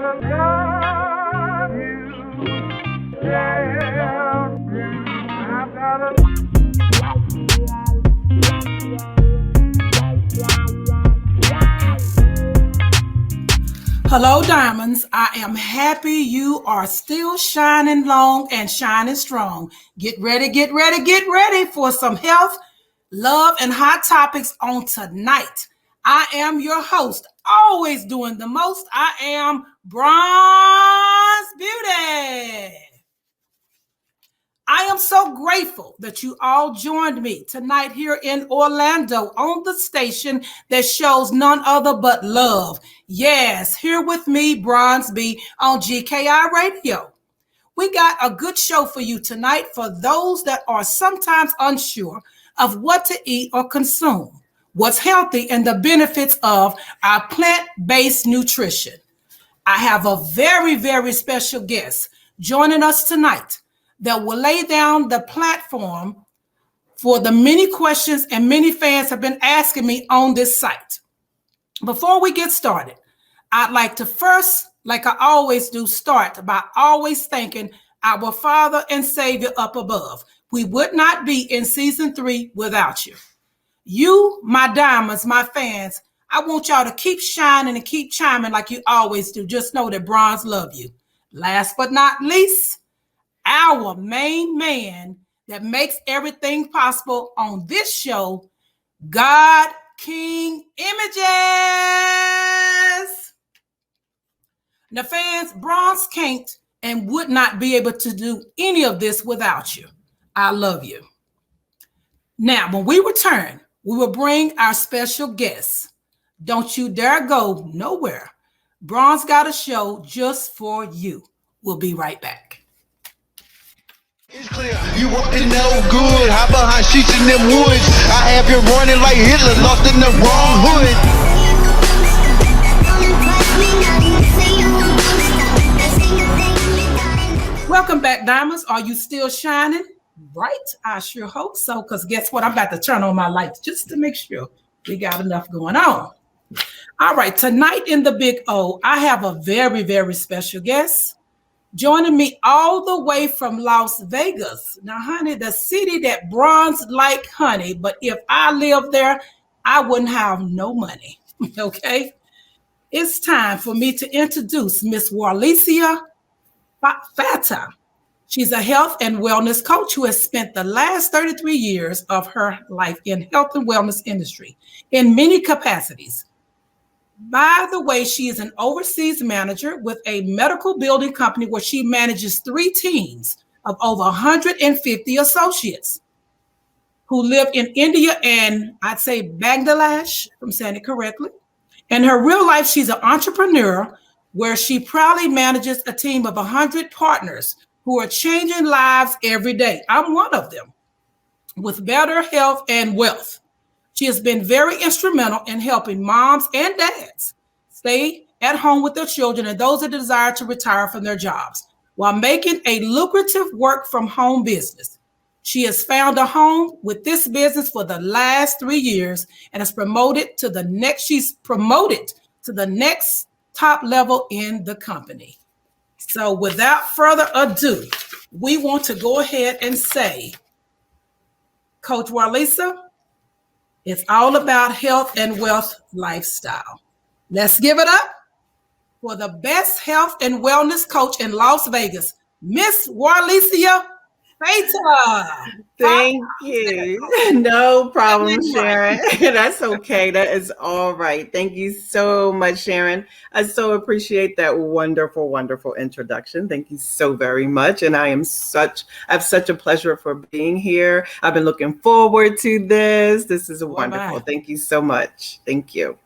Hello, diamonds. I am happy you are still shining long and shining strong. Get ready for some health, love, and hot topics on tonight. I am your host, always doing the most. I am Bronze Beauty. I am so grateful that you all joined me tonight here in Orlando on the station that shows none other but love. Yes, here with me, Bronze B on GKI Radio. We got a good show for you tonight for those that are sometimes unsure of what to eat or consume, what's healthy, and the benefits of our plant-based nutrition. I have a very, very special guest joining us tonight that will lay down the platform for the many questions and many fans have been asking me on this site. Before we get started, I'd like to first, like I always do, start by always thanking our Father and Savior up above. We would not be in season 3 without you. You, my diamonds, my fans, I want y'all to keep shining and keep chiming like you always do. Just know that Bronze love you. Last but not least, our main man that makes everything possible on this show, God King Images. Now, fans, Bronze can't and would not be able to do any of this without you. I love you. Now, when we return, we will bring our special guests. Don't you dare go nowhere. Bronze got a show just for you. We'll be right back. It's clear, you up to no good. How behind sheets in them woods? I have you running like Hitler, lost in the wrong hood. Welcome back, diamonds. Are you still shining? Right? I sure hope so, because guess what? I'm about to turn on my lights just to make sure we got enough going on. All right, tonight in the Big O, I have a very, very special guest. Joining me all the way from Las Vegas. Now, honey, the city that Bronze like honey, but if I lived there, I wouldn't have no money, okay? It's time for me to introduce Miss Warlisia Fatta. She's a health and wellness coach who has spent the last 33 years of her life in health and wellness industry in many capacities. By the way, she is an overseas manager with a medical building company where she manages 3 teams of over 150 associates who live in India and I'd say Bangladesh, if I'm saying it correctly. In her real life, she's an entrepreneur where she proudly manages a team of 100 partners who are changing lives every day. I'm one of them with better health and wealth. She has been very instrumental in helping moms and dads stay at home with their children and those that desire to retire from their jobs while making a lucrative work from home business. She has found a home with this business for the last 3 years and is promoted to the next. She's promoted to the next top level in the company. So without further ado, we want to go ahead and say, Coach Warlesia, it's all about health and wealth lifestyle. Let's give it up for the best health and wellness coach in Las Vegas, Miss Warlisia Fatta. Thank you. No problem, Sharon. That's okay. That is all right. Thank you so much, Sharon. I so appreciate that wonderful, wonderful introduction. Thank you so very much. And I have such a pleasure for being here. I've been looking forward to this. This is wonderful. Thank you so much. Thank you.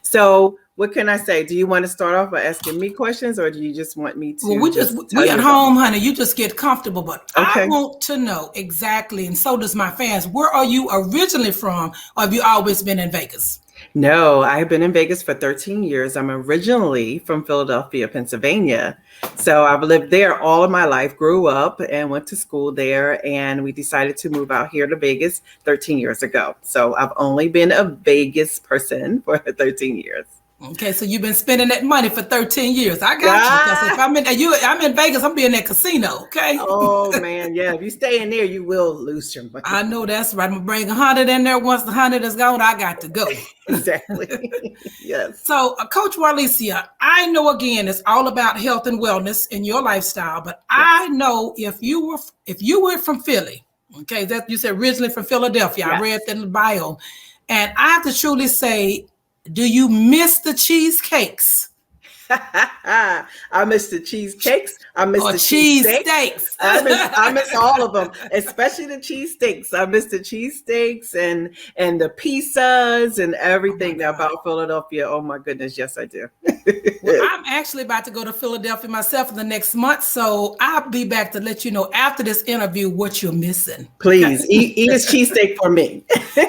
So what can I say? Do you want to start off by asking me questions or do you just want me to? Well, we at home, honey. You just get comfortable. But okay. I want to know exactly, and so does my fans, where are you originally from or have you always been in Vegas? No, I've been in Vegas for 13 years. I'm originally from Philadelphia, Pennsylvania. So I've lived there all of my life, grew up and went to school there. And we decided to move out here to Vegas 13 years ago. So I've only been a Vegas person for 13 years. Okay, so you've been spending that money for 13 years. I got you. Because if I'm in Vegas, I'm being in that casino. Okay. Oh man, yeah. If you stay in there, you will lose your money. I know that's right. I'm gonna bring 100 in there. Once the 100 is gone, I got to go. Exactly. Yes. So, Coach Warlisia, I know again it's all about health and wellness in your lifestyle, but I know if you were from Philly, okay, that you said originally from Philadelphia. I read that in the bio, and I have to truly say, do you miss the cheesecakes? I miss the cheesecakes. I miss the cheesesteaks. I miss all of them, especially the cheesesteaks. I miss the cheesesteaks and the pizzas and everything about Philadelphia. Oh my goodness, yes, I do. Well, I'm actually about to go to Philadelphia myself in the next month, so I'll be back to let you know after this interview what you're missing. Please eat a cheesesteak for me.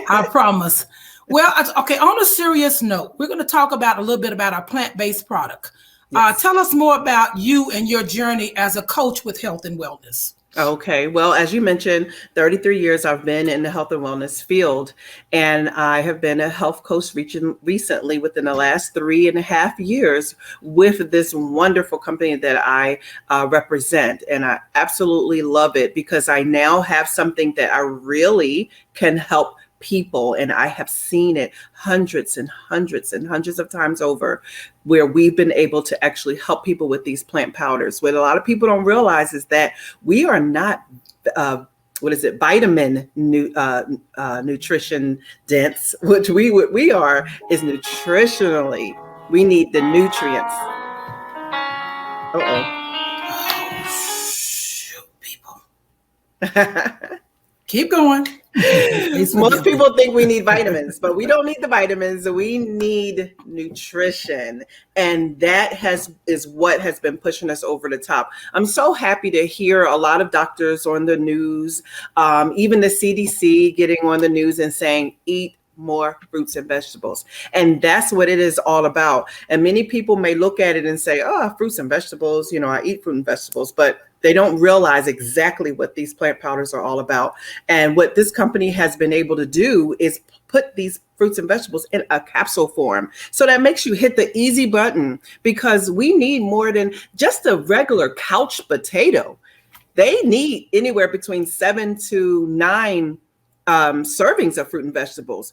I promise. Well, okay, on a serious note, we're going to talk about a little bit about our plant-based product. Yes. Tell us more about you and your journey as a coach with health and wellness. Okay. Well, as you mentioned, 33 years I've been in the health and wellness field, and I have been a health coach recently within the last 3.5 years with this wonderful company that I represent. And I absolutely love it because I now have something that I really can help people. And I have seen it hundreds and hundreds and hundreds of times over where we've been able to actually help people with these plant powders. What a lot of people don't realize is that we are not, vitamin nutrition dense, which we are is nutritionally. We need the nutrients. Shoot, people. Keep going. Most people think we need vitamins, but we don't need the vitamins. We need nutrition. And that is what has been pushing us over the top. I'm so happy to hear a lot of doctors on the news, even the CDC getting on the news and saying, eat more fruits and vegetables. And that's what it is all about. And many people may look at it and say, oh, fruits and vegetables, I eat fruit and vegetables, but they don't realize exactly what these plant powders are all about. And what this company has been able to do is put these fruits and vegetables in a capsule form. So that makes you hit the easy button because we need more than just a regular couch potato. They need anywhere between 7 to 9 servings of fruit and vegetables.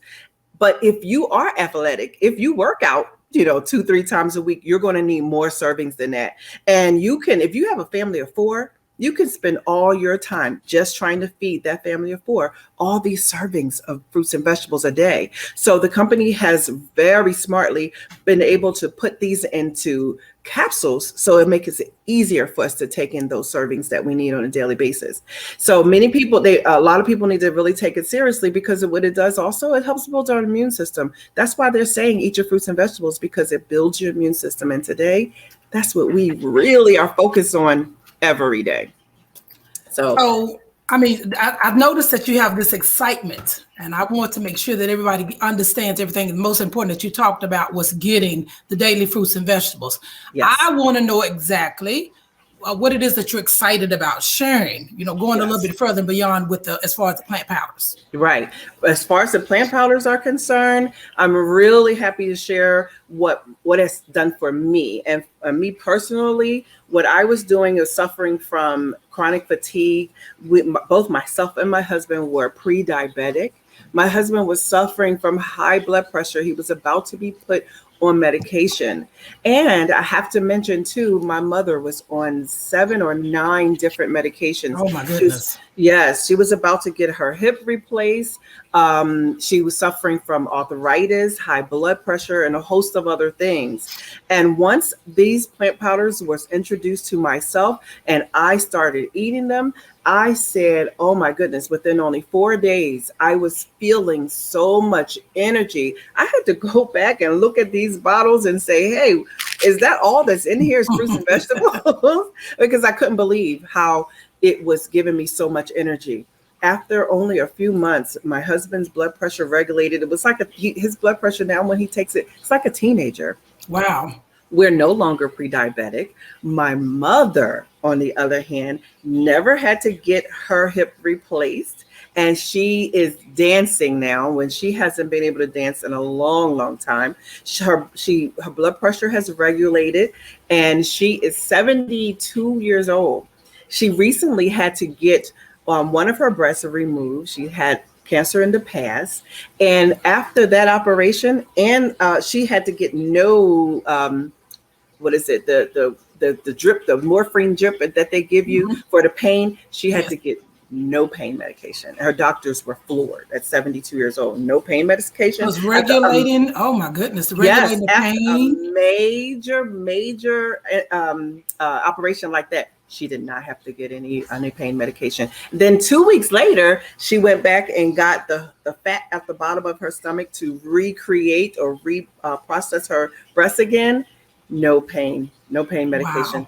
But if you are athletic, if you work out, 2-3 times a week, you're going to need more servings than that. And you can, if you have a family of 4, you can spend all your time just trying to feed that family of 4 all these servings of fruits and vegetables a day. So the company has very smartly been able to put these into capsules, so it makes it easier for us to take in those servings that we need on a daily basis. So a lot of people need to really take it seriously because of what it does. Also, it helps build our immune system. That's why they're saying eat your fruits and vegetables, because it builds your immune system. And today, that's what we really are focused on every day. So I've noticed that you have this excitement, and I want to make sure that everybody understands everything. The most important that you talked about was getting the daily fruits and vegetables. Yes. I want to know exactly what it is that you're excited about sharing, going a little bit further beyond as far as the plant powders. Right. As far as the plant powders are concerned, I'm really happy to share what it's done for me. And me personally, what I was doing is suffering from chronic fatigue. Both myself and my husband were pre-diabetic. My husband was suffering from high blood pressure. He was about to be put on medication. And I have to mention too, my mother was on 7 or 9 different medications. Oh my goodness. She was about to get her hip replaced. She was suffering from arthritis, high blood pressure, and a host of other things. And once these plant powders was introduced to myself and I started eating them, I said, oh my goodness, within only 4 days, I was feeling so much energy. I had to go back and look at these bottles and say, hey, is that all that's in here is fruits and vegetables? Because I couldn't believe how it was giving me so much energy. After only a few months, my husband's blood pressure regulated. It was like his blood pressure now when he takes it, it's like a teenager. Wow. We're no longer pre-diabetic. My mother, on the other hand, never had to get her hip replaced. and she is dancing now when she hasn't been able to dance in a long, long time. Her blood pressure has regulated, and she is 72 years old. She recently had to get one of her breasts removed. She had cancer in the past, and after that operation, and she had to get no what is it, the drip, the morphine drip that they give you for the pain. She had to get no pain medication. Her doctors were floored at 72 years old. No pain medication. It was regulating. Oh my goodness, regulating the pain. A major operation like that, she did not have to get any pain medication. Then 2 weeks later, she went back and got the fat at the bottom of her stomach to recreate or process her breast again. No pain medication. Wow.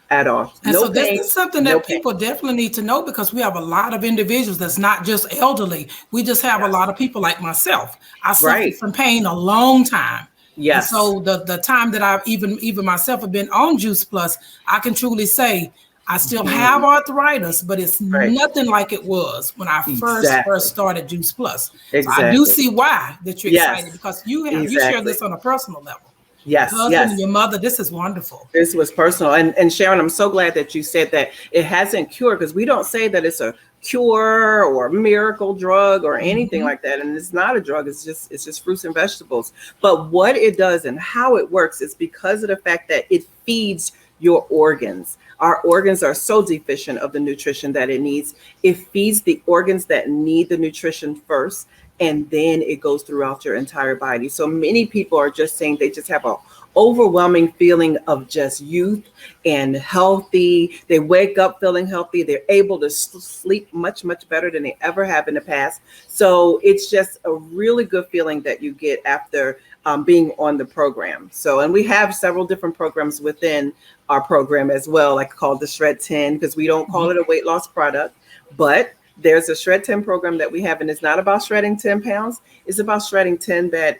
At all. And so this is something that people definitely need to know, because we have a lot of individuals that's not just elderly. We just have a lot of people like myself. I suffered from pain a long time. Yes. And so the time that I've even myself have been on Juice Plus, I can truly say I still have arthritis, but it's nothing like it was when I first started Juice Plus. So I do see why that you're excited, because you share this on a personal level. Yes, and your mother, this is wonderful. This was personal. And Sharon, I'm so glad that you said that it hasn't cured, because we don't say that it's a cure or miracle drug or anything like that. And it's not a drug, it's just fruits and vegetables. But what it does and how it works is because of the fact that it feeds your organs. Our organs are so deficient of the nutrition that it needs. It feeds the organs that need the nutrition first, and then it goes throughout your entire body. So many people are just saying they just have an overwhelming feeling of just youth and healthy. They wake up feeling healthy. They're able to sleep much, much better than they ever have in the past. So it's just a really good feeling that you get after being on the program. So, and we have several different programs within our program as well, like called the Shred 10, because we don't call it a weight loss product, but there's a Shred 10 program that we have, and it's not about shredding 10 pounds. It's about shredding 10 bad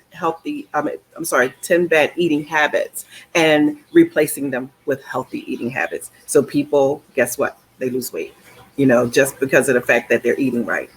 eating habits and replacing them with healthy eating habits. So people, guess what? They lose weight, just because of the fact that they're eating right.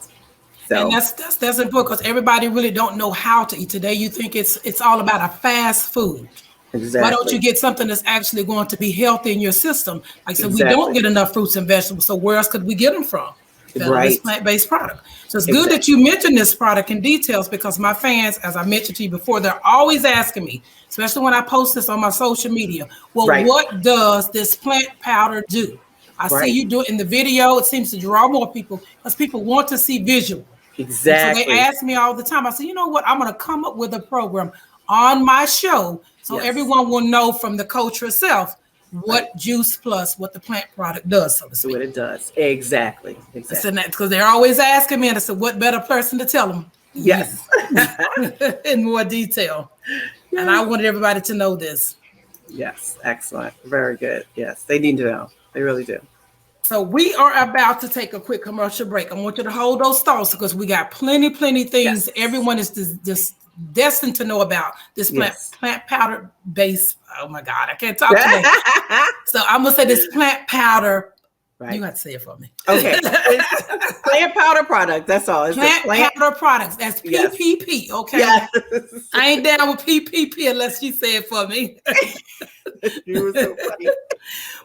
So, and that's important, because everybody really don't know how to eat today. You think it's all about a fast food. Exactly. Why don't you get something that's actually going to be healthy in your system? Like I said, we don't get enough fruits and vegetables. So where else could we get them from? This plant-based product. So it's good that you mentioned this product in details, because my fans, as I mentioned to you before, they're always asking me, especially when I post this on my social media, what does this plant powder do? I see you do it in the video. It seems to draw more people, because people want to see visual. Exactly. So they ask me all the time. I say, you know what? I'm going to come up with a program on my show so everyone will know from the coach herself what Juice Plus, what the plant product does, so to speak. What it does. Exactly. Because they're always asking me, and I said, what better person to tell them? Yes. In more detail. Yes. And I wanted everybody to know this. Yes. Excellent. Very good. Yes. They need to know. They really do. So we are about to take a quick commercial break. I want you to hold those thoughts, because we got plenty things everyone is just destined to know about this plant powder base. Oh my God, I can't talk today. So I'm gonna say this plant powder. Right. You got to say it for me. Okay. Plant powder product. That's all. It's plant powder products. That's PPP. Okay. Yes. I ain't down with PPP unless you say it for me. You were so funny.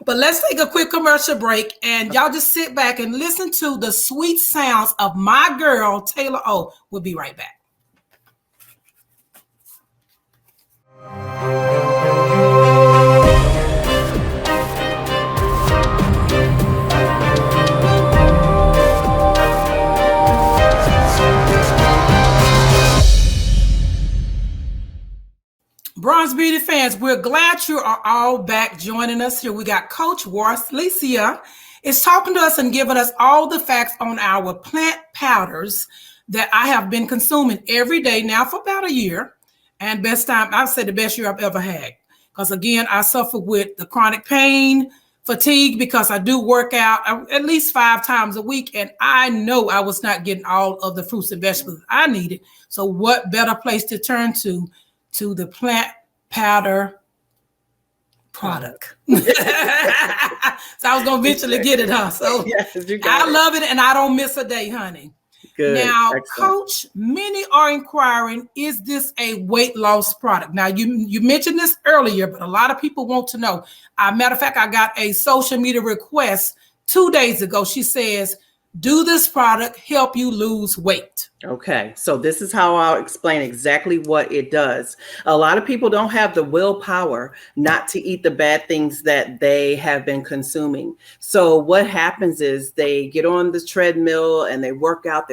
But let's take a quick commercial break, and y'all just sit back and listen to the sweet sounds of my girl, Taylor O. We'll be right back. Bronze Beauty fans, we're glad you are all back joining us here. We got Coach Warlisia is talking to us and giving us all the facts on our plant powders that I have been consuming every day now for about a year. And I'd say the best year I've ever had. Because again, I suffer with the chronic pain, fatigue, because I do work out at least 5 times a week. And I know I was not getting all of the fruits and vegetables I needed. So what better place to turn to the plant powder product. So I was going to eventually get it, huh? So yes, I love it, and I don't miss a day, honey. Good. Now, Excellent. Coach, many are inquiring, is this a weight loss product? Now, you mentioned this earlier, but a lot of people want to know. Matter of fact, I got a social media request 2 days ago. She says, do this product help you lose weight? Okay, so this is how I'll explain exactly what it does. A lot of people don't have the willpower not to eat the bad things that they have been consuming. So what happens is they get on the treadmill and they work out,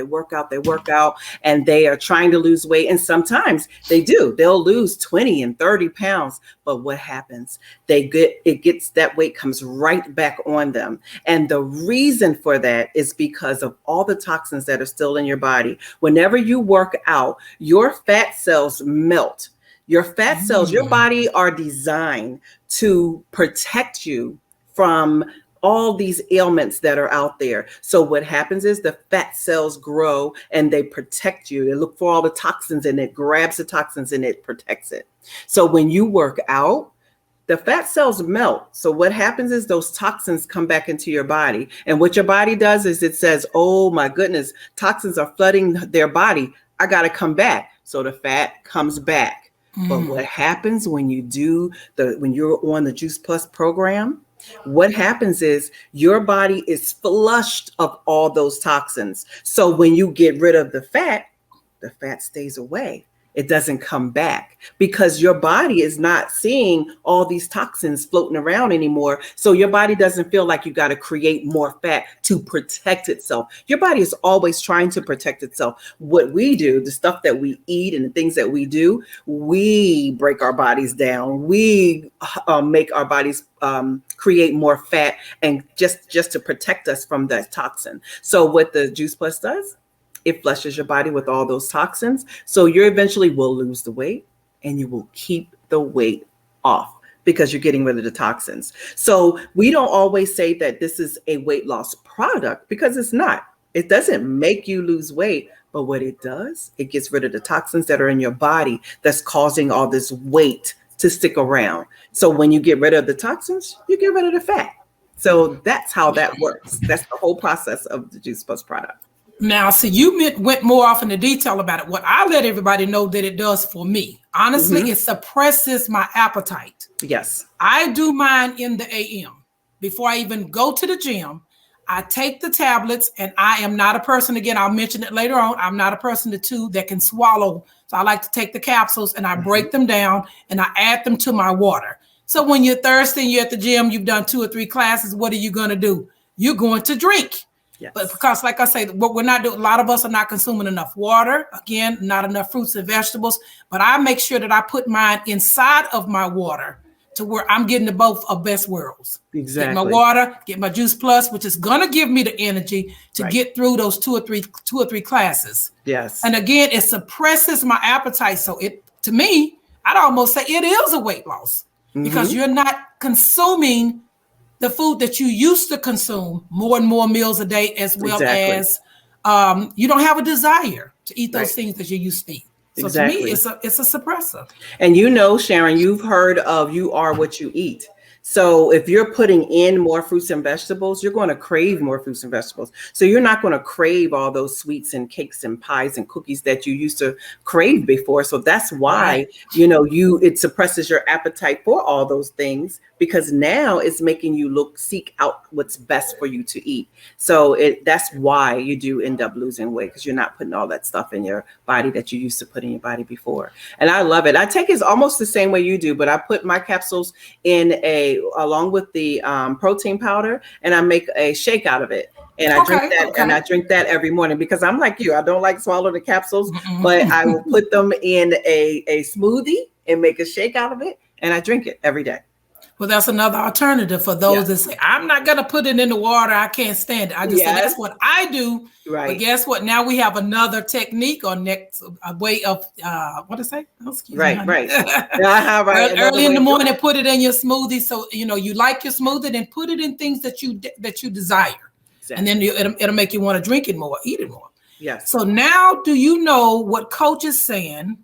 and they are trying to lose weight. And sometimes they do. They'll lose 20 and 30 pounds. But what happens? That weight comes right back on them. And the reason for that is because of all the toxins that are still in your body. Whenever you work out, your fat cells melt. Your fat cells, your body are designed to protect you from all these ailments that are out there. So what happens is the fat cells grow and they protect you. They look for all the toxins and it grabs the toxins and it protects it. So when you work out, the fat cells melt. So what happens is those toxins come back into your body. And what your body does is it says, oh my goodness, toxins are flooding their body. I got to come back. So the fat comes back. But what happens when you're on the Juice Plus program, what happens is your body is flushed of all those toxins. So when you get rid of the fat stays away. It doesn't come back because your body is not seeing all these toxins floating around anymore. So your body doesn't feel like you got to create more fat to protect itself. Your body is always trying to protect itself. What we do, the stuff that we eat and the things that we do, we break our bodies down. We make our bodies create more fat and just to protect us from that toxin. So what the Juice Plus does, it flushes your body with all those toxins. So you eventually will lose the weight and you will keep the weight off because you're getting rid of the toxins. So we don't always say that this is a weight loss product because it's not. It doesn't make you lose weight, but what it does, it gets rid of the toxins that are in your body that's causing all this weight to stick around. So when you get rid of the toxins, you get rid of the fat. So that's how that works. That's the whole process of the Juice Plus product. Now, see, you went more off into detail about it. What I let everybody know that it does for me, honestly, it suppresses my appetite. Yes. I do mine in the AM. Before I even go to the gym, I take the tablets, and I am not a person, again, I'll mention it later on, I'm not a person that can swallow. So I like to take the capsules and I break them down and I add them to my water. So when you're thirsty and you're at the gym, you've done 2 or 3 classes, what are you going to do? You're going to drink. Yes. But because, like I say, what we're not doing, a lot of us are not consuming enough water. Again, not enough fruits and vegetables. But I make sure that I put mine inside of my water to where I'm getting the both of best worlds. Exactly. Get my water, get my Juice Plus, which is going to give me the energy to get through those 2 or 3 classes. Yes. And again, it suppresses my appetite. So to me, I'd almost say it is a weight loss because you're not consuming the food that you used to consume more and more meals a day, as well as you don't have a desire to eat those things that you used to eat. So to me, it's a suppressor. And Sharon, you've heard of you are what you eat. So if you're putting in more fruits and vegetables, you're going to crave more fruits and vegetables. So you're not going to crave all those sweets and cakes and pies and cookies that you used to crave before. So that's why, it suppresses your appetite for all those things, because now it's making you seek out what's best for you to eat. So that's why you do end up losing weight, because you're not putting all that stuff in your body that you used to put in your body before. And I love it. I take it almost the same way you do, but I put my capsules in along with the protein powder, and I make a shake out of it. And I drink that, and I drink that every morning because I'm like you. I don't like swallow the capsules, but I will put them in a smoothie and make a shake out of it, and I drink it every day. Well, that's another alternative for those that say, I'm not going to put it in the water. I can't stand it. I just say that's what I do. Right. But guess what? Now we have another technique or a way of, what to say? Oh, right. Early in the morning, put it in your smoothie. So, you like your smoothie, then put it in things that you desire. Exactly. And then it'll make you want to drink it more, eat it more. Yes. So now do you know what Coach is saying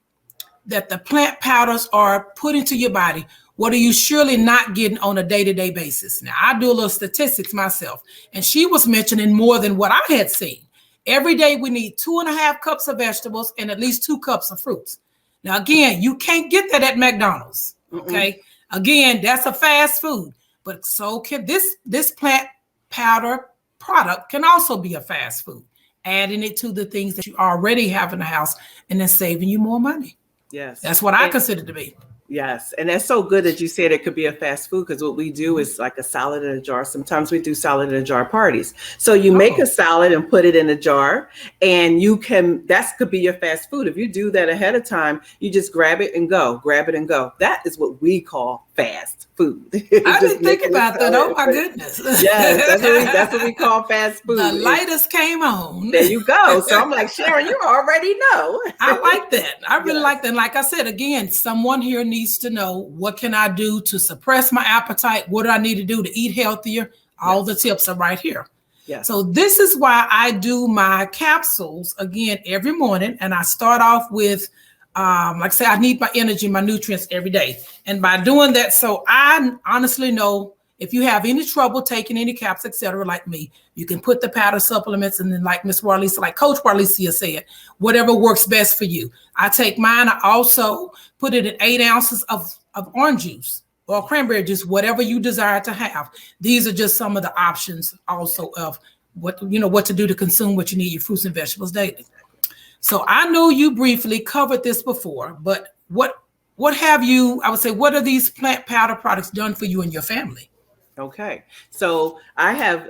that the plant powders are put into your body? What are you surely not getting on a day-to-day basis? Now, I do a little statistics myself, and she was mentioning more than what I had seen. Every day we need 2.5 cups of vegetables and at least 2 cups of fruits. Now, again, you can't get that at McDonald's. Okay. Again, that's a fast food, but so can this plant powder product can also be a fast food, adding it to the things that you already have in the house and then saving you more money. Yes. That's what I consider to be. Yes. And that's so good that you said it could be a fast food, because what we do is like a salad in a jar. Sometimes we do salad in a jar parties. So you make a salad and put it in a jar, and that could be your fast food. If you do that ahead of time, you just grab it and go. That is what we call fast food. I didn't think about that. Oh my goodness. Yes, that's what we call fast food. The lighters came on. There you go. So I'm like, Sharon, you already know. I like that. I really like that. Like I said, again, someone here needs to know, what can I do to suppress my appetite? What do I need to do to eat healthier? All the tips are right here. Yes. So this is why I do my capsules again every morning. And I start off with, like I say, I need my energy, my nutrients every day. And by doing that, so I honestly know if you have any trouble taking any caps, etc., like me, you can put the powder supplements, and then like Miss Warlisia, like Coach Warlisia said, whatever works best for you. I take mine. I also put it in 8 ounces of orange juice or cranberry juice, whatever you desire to have. These are just some of the options also of what to do to consume what you need, your fruits and vegetables daily. So I know you briefly covered this before, but what have you, I would say, what are these plant powder products done for you and your family? Okay. So I have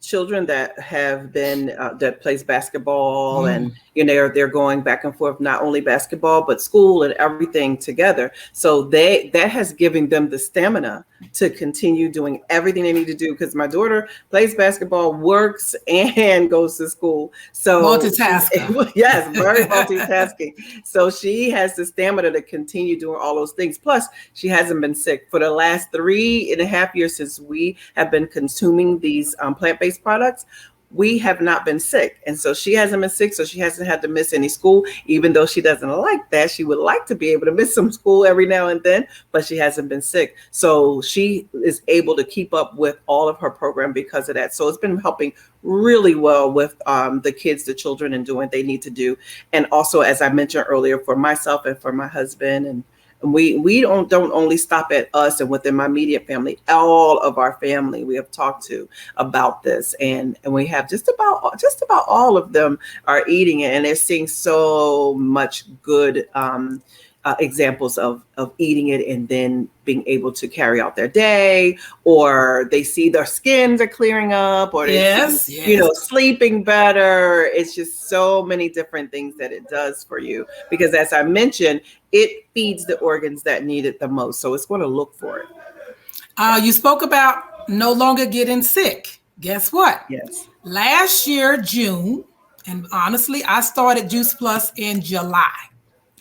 children that have been, that plays basketball and, they're going back and forth, not only basketball, but school and everything together. So that has given them the stamina to continue doing everything they need to do. Because my daughter plays basketball, works, and goes to school. So multitasking. Yes, very multitasking. So she has the stamina to continue doing all those things. Plus, she hasn't been sick for the last 3.5 years since we have been consuming these plant-based products. We have not been sick. And so she hasn't been sick. So she hasn't had to miss any school, even though she doesn't like that. She would like to be able to miss some school every now and then, but she hasn't been sick. So she is able to keep up with all of her program because of that. So it's been helping really well with the kids, the children, and doing what they need to do. And also, as I mentioned earlier, for myself and for my husband, and we don't only stop at us and within my immediate family, all of our family we have talked to about this, and we have just about all of them are eating it, and they're seeing so much good examples of eating it and then being able to carry out their day, or they see their skins are clearing up, or they see, sleeping better. It's just so many different things that it does for you, because as I mentioned, it feeds the organs that need it the most. So it's going to look for it. You spoke about no longer getting sick. Guess what? Yes. Last year, June, and honestly, I started Juice Plus in July.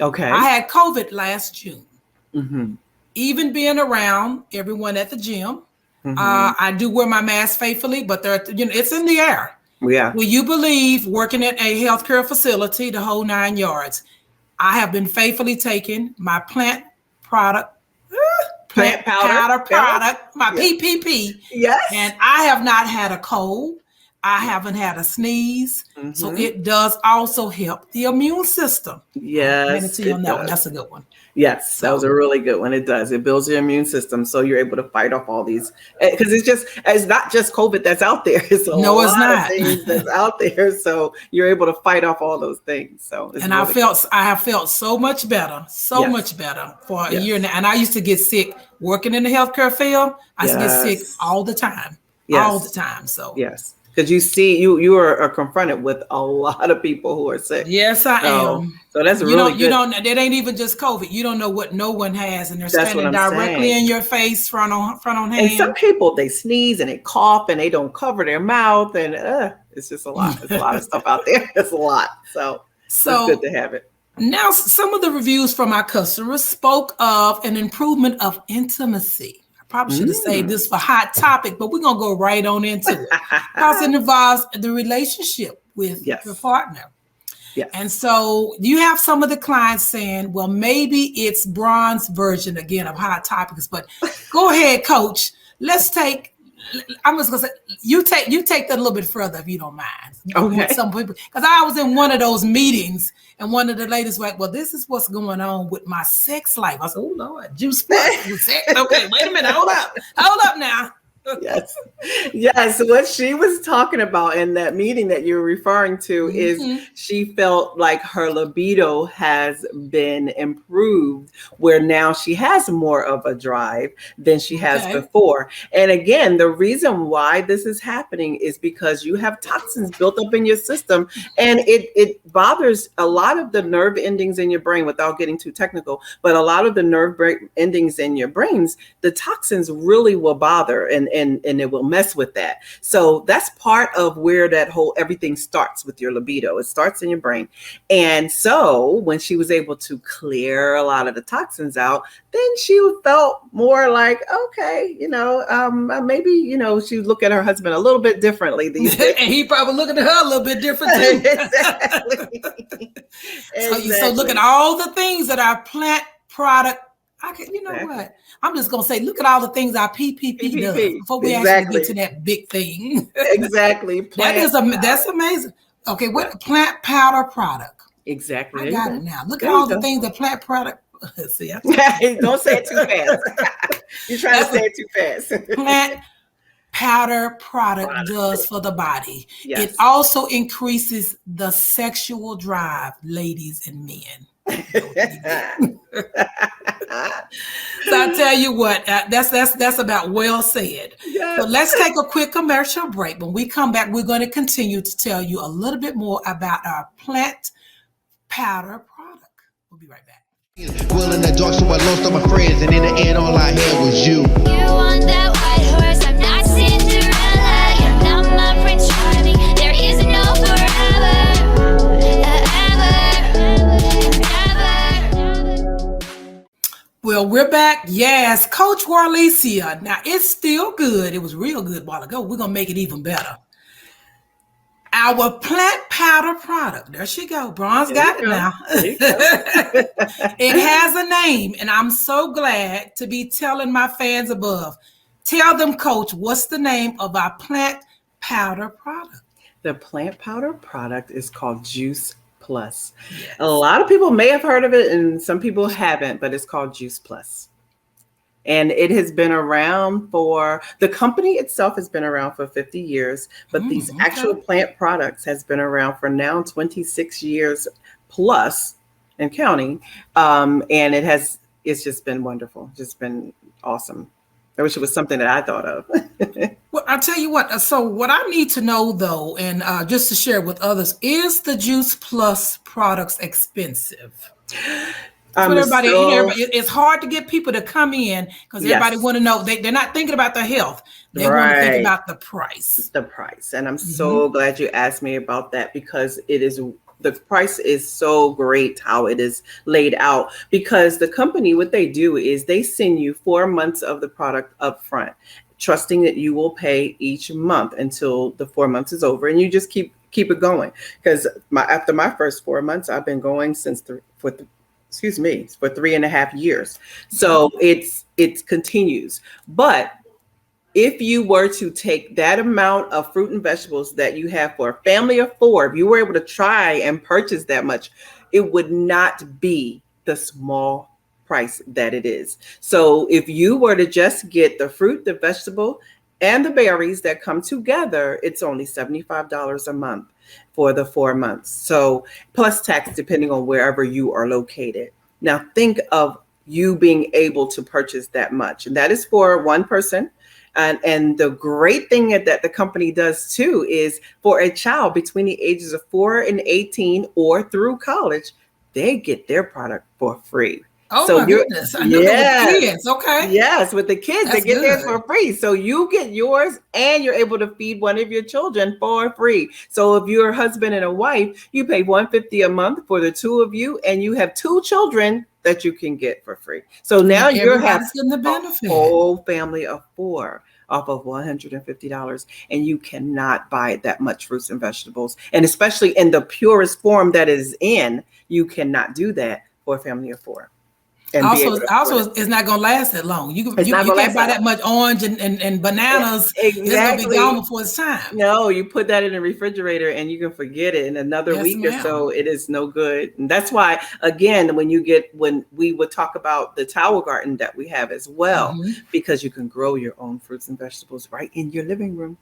Okay. I had COVID last June. Mm-hmm. Even being around everyone at the gym, I do wear my mask faithfully, but it's in the air. Yeah. Will you believe, working at a healthcare facility, the whole 9 yards, I have been faithfully taking my plant powder product, my PPP. Yes. And I have not had a cold. I haven't had a sneeze. So it does also help the immune system. Yes. That's a good one. Yes, that was a really good one. It does. It builds your immune system, so you're able to fight off all these. Because it's not just COVID that's out there. It's a lot of things that's out there. So you're able to fight off all those things. So I have felt so much better, much better for a year now. And I used to get sick working in the healthcare field. I used to get sick all the time. So yes. Because you are confronted with a lot of people who are sick. Yes, I am. So that's really good. That ain't even just COVID. You don't know what no one has, and they're standing directly in your face, front on hand. And some people, they sneeze and they cough and they don't cover their mouth, and it's just a lot. There's a lot of stuff out there. It's a lot. So it's good to have it. Now, some of the reviews from our customers spoke of an improvement of intimacy. Probably should have saved this for hot topic, but we're going to go right on into it because it involves the relationship with your partner. Yes. And so you have some of the clients saying, well, maybe it's bronze version again of hot topics, but go ahead, Coach. Let's take I'm just gonna say you take that a little bit further if you don't mind. Okay. With some people, because I was in one of those meetings and one of the ladies was like, "Well, this is what's going on with my sex life." I said, "Oh Lord, juice plus sex." Okay, wait a minute, hold up now. Yes. What she was talking about in that meeting that you're referring to is she felt like her libido has been improved, where now she has more of a drive than she has before. And again, the reason why this is happening is because you have toxins built up in your system, and it bothers a lot of the nerve endings in your brain, without getting too technical, but a lot of the nerve endings in your brains, the toxins really will bother and it will mess with that. So that's part of where that whole everything starts with your libido. It starts in your brain. And so when she was able to clear a lot of the toxins out, then she felt more like, okay, maybe, she would look at her husband a little bit differently these days. And he probably looking at her a little bit different too. Exactly. So look at all the things that our plant product. What? I'm just gonna say, look at all the things our PPP does before we actually get to that big thing. Exactly. That's amazing. Okay, what plant powder product? Exactly. I got it now. Look at all the things that plant product. See, don't say it too fast. You're trying to say it too fast. Plant powder product does for the body. Yes. It also increases the sexual drive, ladies and men. So I tell you what, that's about well said. Yes. So let's take a quick commercial break. When we come back, we're going to continue to tell you a little bit more about our plant powder product. We'll be right back. Well, in the dark, so I lost all my friends, and in the end, all I had was you. You want that white horse? I'm not Cinderella. You're not my Prince Charming. There is no forever. Well, we're back. Yes, Coach Warlisia. Now, it's still good. It was real good a while ago. We're going to make it even better. Our plant powder product. There she go. Bronze got it now. It has a name, and I'm so glad to be telling my fans above. Tell them, Coach, what's the name of our plant powder product? The plant powder product is called Juice Plus. Yes. A lot of people may have heard of it, and some people haven't, but it's called Juice Plus. And it has been around the company itself has been around for 50 years, but these actual plant products has been around for now 26 years plus and counting. And it's just been wonderful, just been awesome. I wish it was something that I thought of. Well, I'll tell you what. So what I need to know, though, and just to share with others, is the Juice Plus products expensive? Everybody, it's hard to get people to come in because everybody want to know. They're not thinking about their health. They want to think about the price. The price. And I'm so glad you asked me about that, because the price is so great how it is laid out, because the company, what they do is they send you 4 months of the product up front, trusting that you will pay each month until the 4 months is over, and you just keep it going. Because after my first 4 months, I've been going for 3.5 years. So it continues. But if you were to take that amount of fruit and vegetables that you have for a family of 4, if you were able to try and purchase that much, it would not be the small price that it is. So if you were to just get the fruit, the vegetable, and the berries that come together, it's only $75 a month for the 4 months. So plus tax, depending on wherever you are located. Now think of you being able to purchase that much. And that is for one person. And the great thing that the company does too is for a child between the ages of 4 and 18 or through college, they get their product for free. Oh, so my goodness. I know that with kids. Okay. Yes, with the kids, they get theirs for free. So you get yours and you're able to feed one of your children for free. So if you're a husband and a wife, you pay $150 a month for the two of you, and you have 2 children that you can get for free. So now you're having a whole family of 4 off of $150, and you cannot buy that much fruits and vegetables. And especially in the purest form that is in, you cannot do that for a family of 4. And also, it's not gonna last that long. You can't buy that much orange and bananas. Exactly. It's gonna be gone before it's time. No, you put that in the refrigerator and you can forget it. In another week or so, it is no good. And that's why, again, when we would talk about the towel garden that we have as well, because you can grow your own fruits and vegetables right in your living room.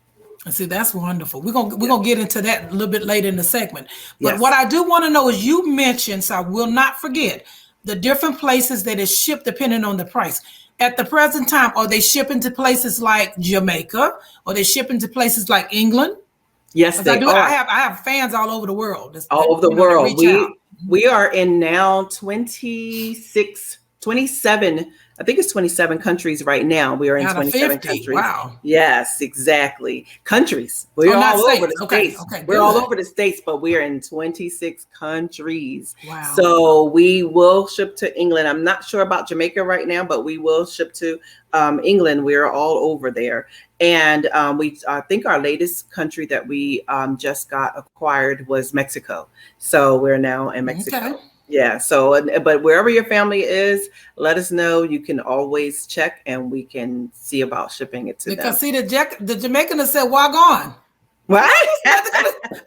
See, that's wonderful. We're gonna get into that a little bit later in the segment. But what I do want to know is, you mentioned, so I will not forget, the different places that is shipped depending on the price. At the present time, are they shipping to places like Jamaica? Are they shipping to places like England? Yes, they are. I have fans all over the world. All over the world. We are in now 27. I think it's 27 countries right now. We are in 27 countries. Wow. Yes, exactly. Countries. We're all over the states. We're all over the states, but we are in 26 countries. Wow. So we will ship to England. I'm not sure about Jamaica right now, but we will ship to England. We're all over there. And I think our latest country that we just got acquired was Mexico. So we're now in Mexico. Okay. Yeah. So, but wherever your family is, let us know. You can always check, and we can see about shipping it to them. Because see, the Jamaican has said, "Wagwan." What?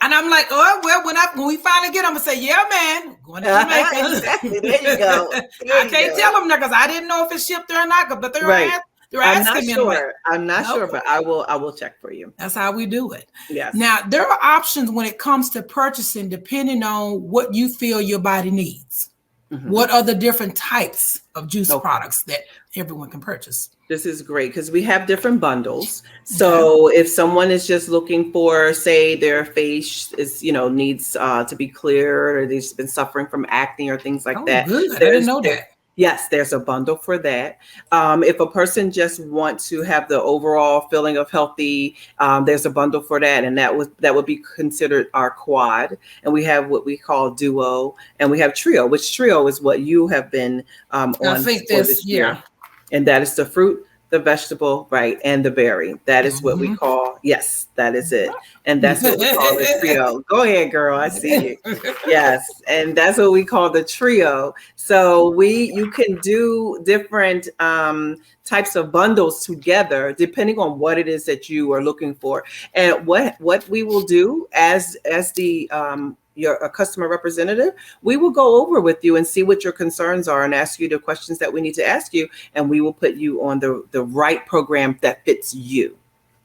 And I'm like, oh well, when we finally get them, I'm gonna say, yeah, man, going to Jamaica. Exactly. There you go. I can't tell them that because I didn't know if it's shipped there or not. But they're right. They're asking me. I'm not sure, but I will check for you. That's how we do it. Yes. Now, there are options when it comes to purchasing, depending on what you feel your body needs. What are the different types of juice products that everyone can purchase? This is great because we have different bundles. So if someone is just looking for, say, their face is, needs to be cleared, or they've been suffering from acne or things like that. Good. I didn't know that. Yes, there's a bundle for that. If a person just wants to have the overall feeling of healthy, there's a bundle for that, and that would be considered our quad. And we have what we call duo, and we have trio, which trio is what you have been on for this year. And that is the fruit, the vegetable, right, and the berry. That is what we call, yes, that is it. And that's what we call the trio. Go ahead, girl, I see you. Yes, and that's what we call the trio. So you can do different types of bundles together, depending on what it is that you are looking for. And what we will do as the a customer representative, we will go over with you and see what your concerns are and ask you the questions that we need to ask you, and we will put you on the right program that fits you.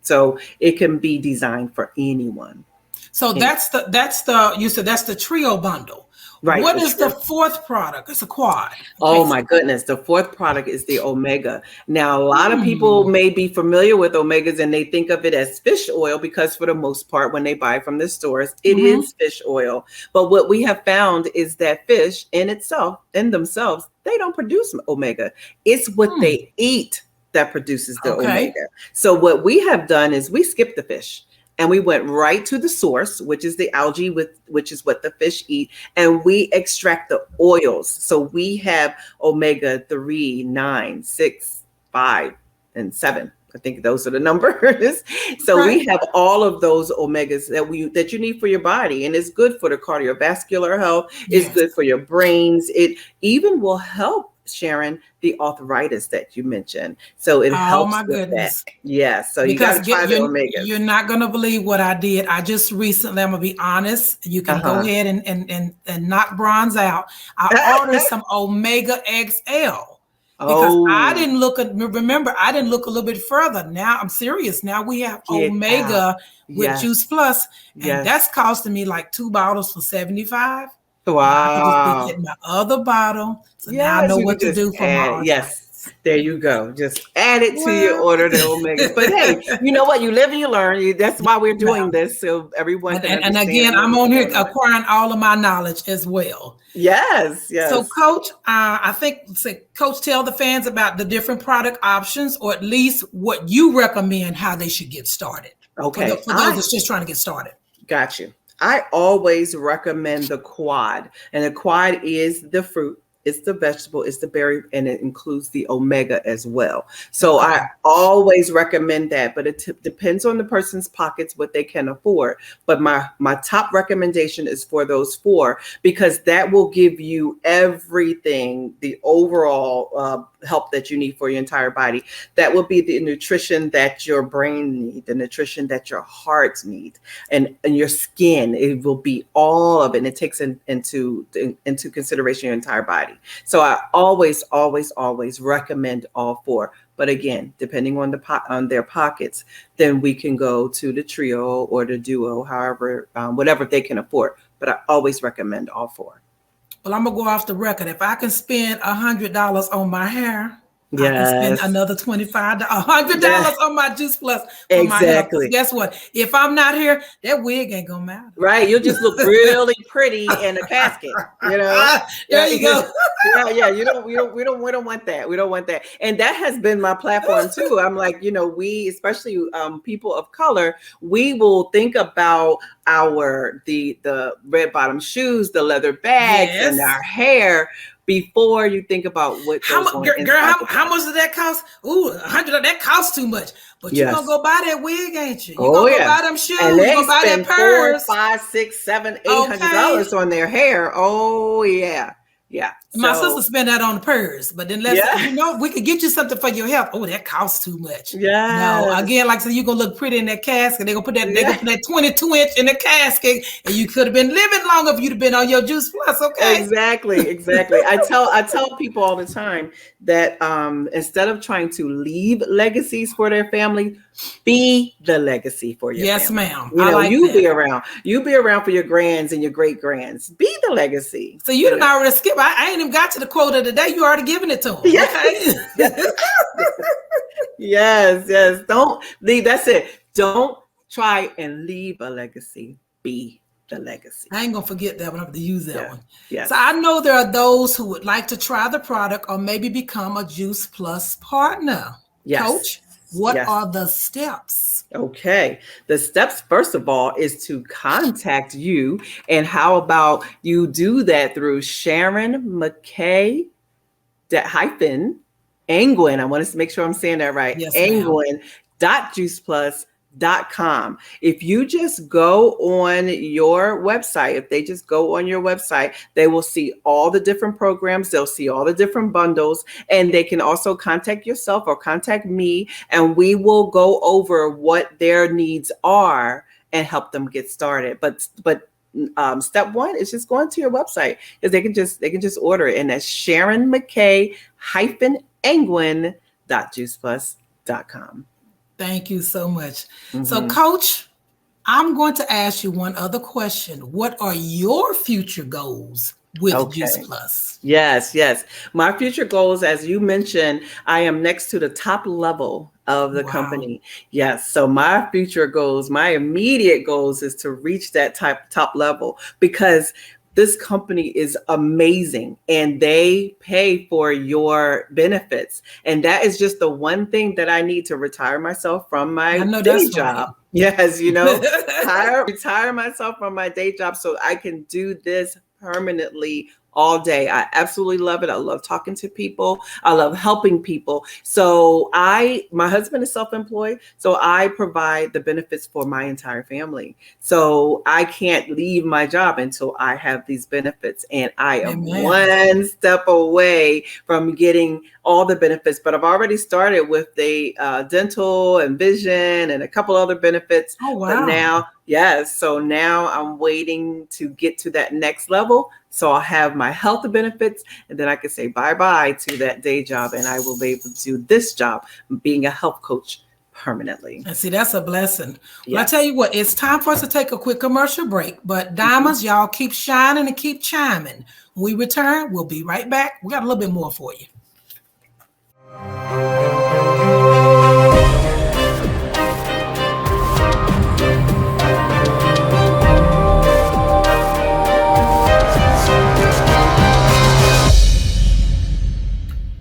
So it can be designed for anyone. So that's the trio bundle. Right. What is the fourth product? It's a quad. Oh my goodness. The fourth product is the omega. Now, a lot of people may be familiar with omegas and they think of it as fish oil because for the most part, when they buy from the stores, it is fish oil. But what we have found is that fish in themselves, they don't produce omega. It's what they eat that produces the omega. So what we have done is we skipped the fish. And we went right to the source, which is the algae, which is what the fish eat. And we extract the oils. So we have omega-3, 9, 6, 5, and 7. I think those are the numbers. So we have all of those omegas that you need for your body. And it's good for the cardiovascular health. It's good for your brains. It even will help, Sharon, the arthritis that you mentioned. So it helps. Oh my goodness. That. Yes. So you got to try the omegas. You're not going to believe what I did. I just recently, I'm going to be honest. You can go ahead and knock bronze out. I ordered some Omega XL. Because I didn't look a little bit further. Now I'm serious. Now we have Omega with Juice Plus, and that's costing me like 2 bottles for $75. Wow. I just get my other bottle. So now I know what to do for my arthritis. Yes. There you go. Just add it to your order, the omegas. But hey, you know what? You live and you learn. That's why we're doing this. So everyone can and again, I'm on here acquiring all of my knowledge as well. Yes. So Coach, I think Coach, tell the fans about the different product options, or at least what you recommend how they should get started. Okay. For those that's just trying to get started. Got you. I always recommend the quad, and the quad is the fruit, it's the vegetable, it's the berry, and it includes the omega as well. So I always recommend that, but it depends on the person's pockets, what they can afford. But my top recommendation is for those 4, because that will give you everything, the overall help that you need for your entire body. That will be the nutrition that your brain needs, the nutrition that your heart needs, and your skin. It will be all of it, and it takes into consideration your entire body. So I always recommend all 4. But again, depending on their pockets, then we can go to the trio or the duo, however, whatever they can afford. But I always recommend all 4. Well, I'm gonna go off the record. If I can spend $100 on my hair, Yes. I can spend another $100 on my Juice Plus for my hair. Guess what? If I'm not here, that wig ain't gonna matter. Right, you'll just look really pretty in a casket. You know, there you go. Yeah. We don't want that. We don't want that. And that has been my platform too. I'm like, we, especially people of color, we will think about the red bottom shoes, the leather bags, and our hair before you think about what how much did that cost? Ooh, $100. That costs too much. But you're gonna go buy that wig, ain't you? You're gonna go buy them shoes. And you're gonna buy that purse. $400, $500, $600, $700, $800 on their hair. Oh yeah. Yeah. My sister spent that on the purse, but then we could get you something for your health. Oh, that costs too much. Yeah. No, again, like I said, you're gonna look pretty in that casket. They're gonna put that 22-inch in the casket, and you could have been living longer if you'd have been on your Juice Plus. Okay. Exactly. I tell people all the time that instead of trying to leave legacies for their family, be the legacy for your family. Ma'am. You be around for your grands and your great grands. Be the legacy. So you didn't already skip. I ain't even got to the quote of the day. You already given it to them. Okay? Yes. Don't leave. That's it. Don't try and leave a legacy. Be the legacy. I ain't gonna forget that one. I'm gonna use that one. Yes. So I know there are those who would like to try the product or maybe become a Juice Plus partner. Yes. Coach, what are the steps? Okay. The steps, first of all, is to contact you. And how about you do that through Sharon McKay Angwin. I want to make sure I'm saying that right. Yes, Angwin.juiceplus.com. If you just go on your website, they will see all the different programs. They'll see all the different bundles, and they can also contact yourself or contact me, and we will go over what their needs are and help them get started. But step 1 is just going to your website, because they can just order it, and that's Sharon McKay -Angwin.juiceplus.com. Thank you so much. Mm-hmm. So, Coach, I'm going to ask you one other question. What are your future goals with Juice Plus? Yes. My future goals, as you mentioned, I am next to the top level of the company. Yes. So my future goals, my immediate goals is to reach that top level, because this company is amazing and they pay for your benefits. And that is just the one thing that I need to retire myself from my day job. Right. Yes, retire myself from my day job so I can do this permanently all day. I absolutely love it. I love talking to people. I love helping people. So my husband is self-employed, so I provide the benefits for my entire family. So I can't leave my job until I have these benefits. And I am one step away from getting all the benefits, but I've already started with the dental and vision and a couple other benefits. Oh, wow. But so now I'm waiting to get to that next level. So I'll have my health benefits, and then I can say bye-bye to that day job, and I will be able to do this job, being a health coach, permanently. And see, that's a blessing. Well, I tell you what, it's time for us to take a quick commercial break, but diamonds, y'all keep shining and keep chiming. When we return, we'll be right back. We got a little bit more for you.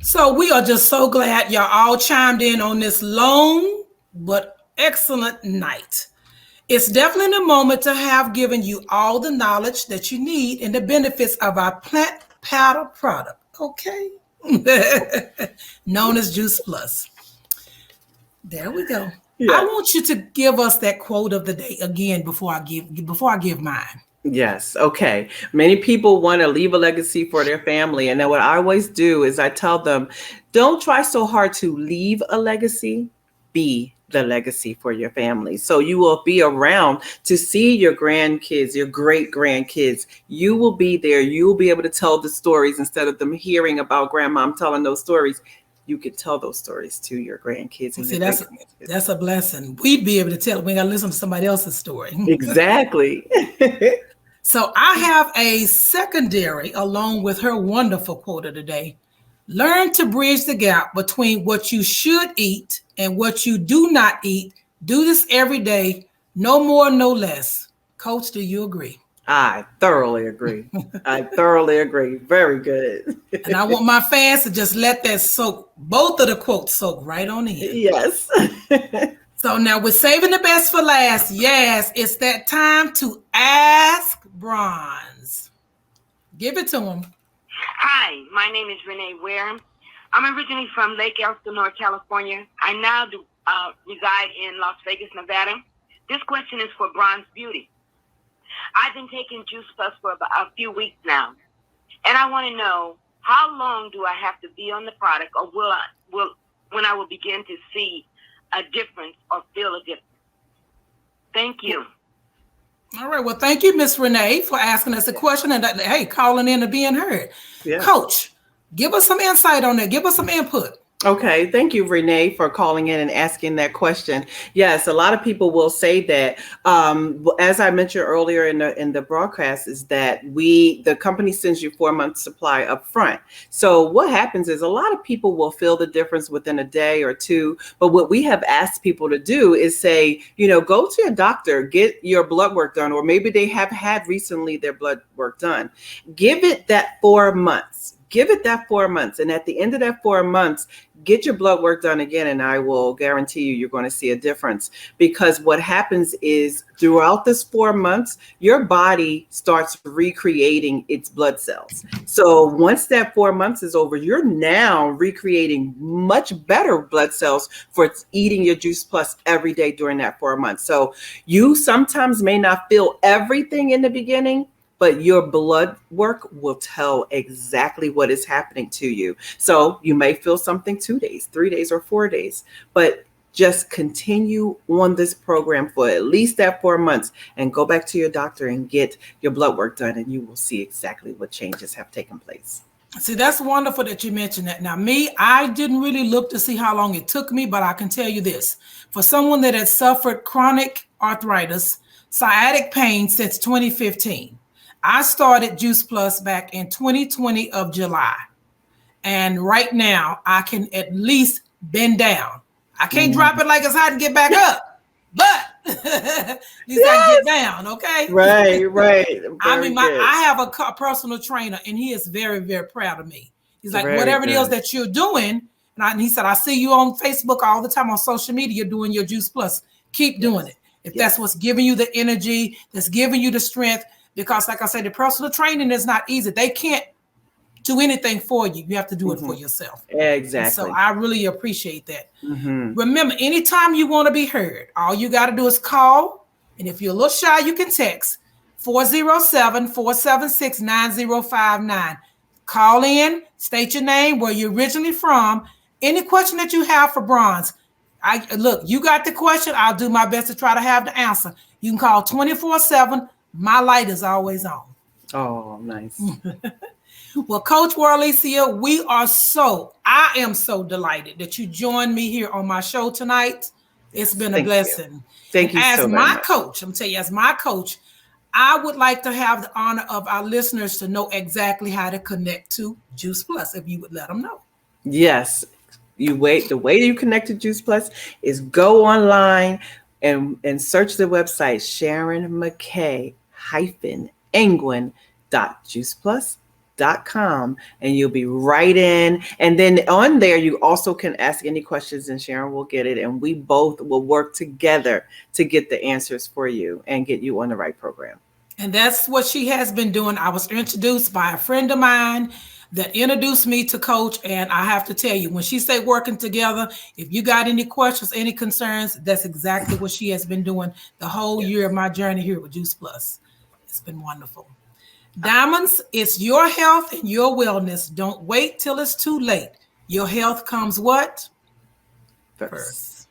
So we are just so glad y'all all chimed in on this long but excellent night. It's definitely the moment to have given you all the knowledge that you need and the benefits of our plant powder product. Okay. Known as Juice Plus. There we go. Yeah. I want you to give us that quote of the day again before I give mine. Yes. Okay. Many people want to leave a legacy for their family. And then what I always do is I tell them, don't try so hard to leave a legacy, be the legacy for your family. So you will be around to see your grandkids, your great grandkids. You will be there. You will be able to tell the stories instead of them hearing about grandmom telling those stories. You could tell those stories to your grandkids. And See, that's a blessing. We'd be able to tell. We got to listen to somebody else's story. Exactly. So I have a secondary along with her wonderful quote of the day. Learn to bridge the gap between what you should eat and what you do not eat. Do this every day, no more, no less. Coach, do you agree? I thoroughly agree. I thoroughly agree. Very good. And I want my fans to just let that soak, both of the quotes soak right on in. Yes. So now we're saving the best for last. Yes, it's that time to ask Bronze. Give it to him. Hi, my name is Renee Ware. I'm originally from Lake Elsinore, California. I now reside in Las Vegas, Nevada. This question is for Bronze Beauty. I've been taking Juice Plus for about a few weeks now, and I want to know, how long do I have to be on the product, or when I will begin to see a difference or feel a difference? Thank you. All right. Well, thank you, Miss Renee, for asking us a question and hey, calling in and being heard. Yeah. Coach, give us some insight on that. Give us some input. Okay. Thank you, Renee, for calling in and asking that question. Yes, a lot of people will say that, as I mentioned earlier in the broadcast, is that the company sends you 4 months supply up front. So what happens is a lot of people will feel the difference within a day or two. But what we have asked people to do is say, go to your doctor, get your blood work done, or maybe they have had recently their blood work done. Give it that 4 months. Give it that 4 months. And at the end of that 4 months, get your blood work done again. And I will guarantee you're going to see a difference, because what happens is throughout this 4 months, your body starts recreating its blood cells. So once that 4 months is over, you're now recreating much better blood cells for eating your Juice Plus every day during that 4 months. So you sometimes may not feel everything in the beginning, but your blood work will tell exactly what is happening to you. So you may feel something 2 days, 3 days, or 4 days, but just continue on this program for at least that 4 months and go back to your doctor and get your blood work done, and you will see exactly what changes have taken place. See, that's wonderful that you mentioned that. Now, I didn't really look to see how long it took me, but I can tell you this. For someone that has suffered chronic arthritis, sciatic pain since 2015, I started Juice Plus back in 2020 of July. And right now I can at least bend down. I can't drop it like it's hot and get back up, but at least I can get down. Okay. Right. I have a personal trainer, and he is very, very proud of me. He's like, whatever it is that you're doing. And he said, I see you on Facebook all the time on social media doing your Juice Plus. Keep doing it. If that's what's giving you the energy, that's giving you the strength. Because like I said, the personal training is not easy. They can't do anything for you. You have to do it for yourself. Exactly. And so I really appreciate that. Remember, anytime you want to be heard, all you got to do is call. And if you're a little shy, you can text 407-476-9059. Call in, state your name, where you're originally from, any question that you have for Bronze. Look, you got the question. I'll do my best to try to have the answer. You can call 24/7. My light is always on. Oh, nice. Well, Coach Warlisia, I am so delighted that you joined me here on my show tonight. It's been a blessing. Thank you so much. I'm telling you, as my coach, I would like to have the honor of our listeners to know exactly how to connect to Juice Plus, if you would let them know. Yes. The way you connect to Juice Plus is go online and search the website SharonMckay-Angwin.juiceplus.com, and you'll be right in. And then on there, you also can ask any questions, and Sharon will get it. And we both will work together to get the answers for you and get you on the right program. And that's what she has been doing. I was introduced by a friend of mine that introduced me to Coach. And I have to tell you, when she say working together, if you got any questions, any concerns, that's exactly what she has been doing the whole year of my journey here with Juice Plus. It's been wonderful. Diamonds, it's your health and your wellness. Don't wait till it's too late. Your health comes what? First.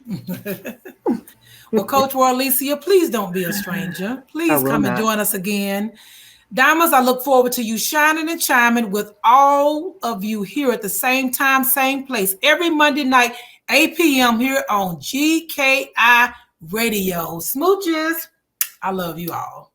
Well, Coach Warlisia, please don't be a stranger. Please come and join us again. Diamonds, I look forward to you shining and chiming with all of you here at the same time, same place, every Monday night, 8 p.m. here on GKI Radio. Smooches, I love you all.